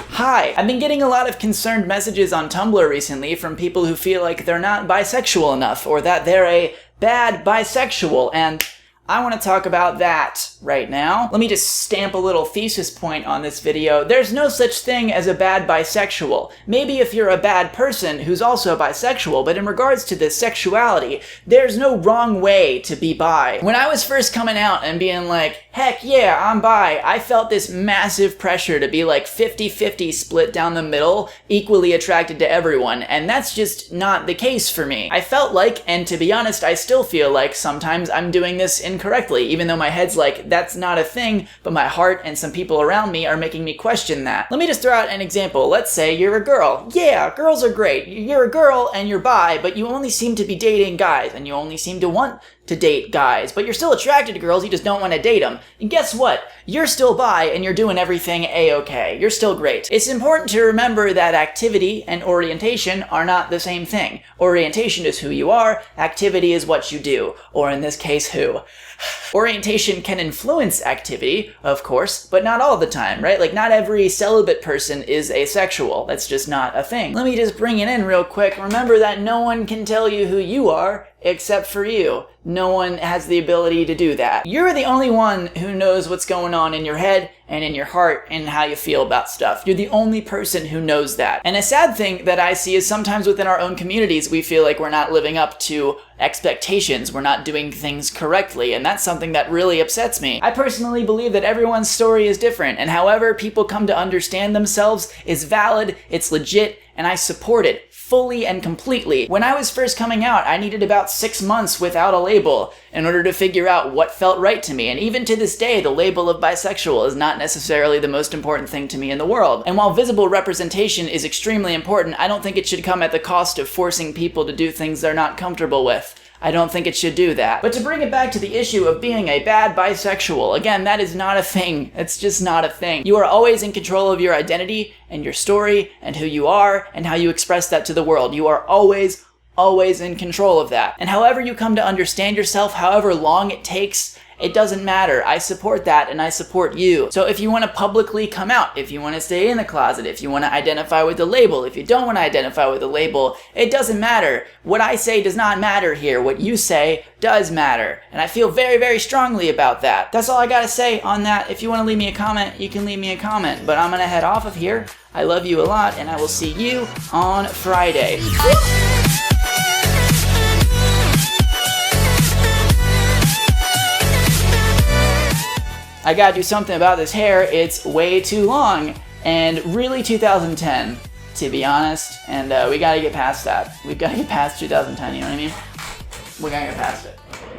Hi, I've been getting a lot of concerned messages on Tumblr recently from people who feel like they're not bisexual enough or that they're a bad bisexual, and I want to talk about that right now. Let me just stamp a little thesis point on this video. There's no such thing as a bad bisexual. Maybe if you're a bad person who's also bisexual, but in regards to the sexuality, there's no wrong way to be bi. When I was first coming out and being like, heck yeah, I'm bi, I felt this massive pressure to be like 50-50 split down the middle, equally attracted to everyone, and that's just not the case for me. I felt like, and to be honest, I still feel like sometimes I'm doing this incorrectly, even though my head's like, that's not a thing, but my heart and some people around me are making me question that. Let me just throw out an example. Let's say you're a girl. Yeah, girls are great. You're a girl and you're bi, but you only seem to be dating guys, and you only seem to want to date guys, but you're still attracted to girls, you just don't want to date them. And guess what? You're still bi and you're doing everything a-okay. You're still great. It's important to remember that activity and orientation are not the same thing. Orientation is who you are, activity is what you do, or in this case, who. Orientation can influence activity, of course, but not all the time, right? Like, not every celibate person is asexual. That's just not a thing. Let me just bring it in real quick. Remember that no one can tell you who you are except for you. No one has the ability to do that. You're the only one who knows what's going on in your head and in your heart and how you feel about stuff. You're the only person who knows that. And a sad thing that I see is sometimes within our own communities, we feel like we're not living up to expectations. We're not doing things correctly, and that's something that really upsets me. I personally believe that everyone's story is different, and however people come to understand themselves is valid, it's legit, and I support it fully and completely. When I was first coming out, I needed about 6 months without a label in order to figure out what felt right to me, and even to this day, the label of bisexual is not necessarily the most important thing to me in the world. And while visible representation is extremely important, I don't think it should come at the cost of forcing people to do things they're not comfortable with. I don't think it should do that. But to bring it back to the issue of being a bad bisexual, again, that is not a thing. It's just not a thing. You are always in control of your identity and your story and who you are and how you express that to the world. You are always in control of that. And however you come to understand yourself, however long it takes, it doesn't matter. I support that and I support you. So if you want to publicly come out, if you want to stay in the closet, if you want to identify with the label, if you don't want to identify with the label, it doesn't matter. What I say does not matter here. What you say does matter. And I feel very, very strongly about that. That's all I gotta say on that. If you want to leave me a comment, you can leave me a comment. But I'm gonna head off of here. I love you a lot and I will see you on Friday. I gotta do something about this hair. It's way too long and really 2010, to be honest. And we gotta get past that. We've gotta get past 2010, you know what I mean? We gotta get past it.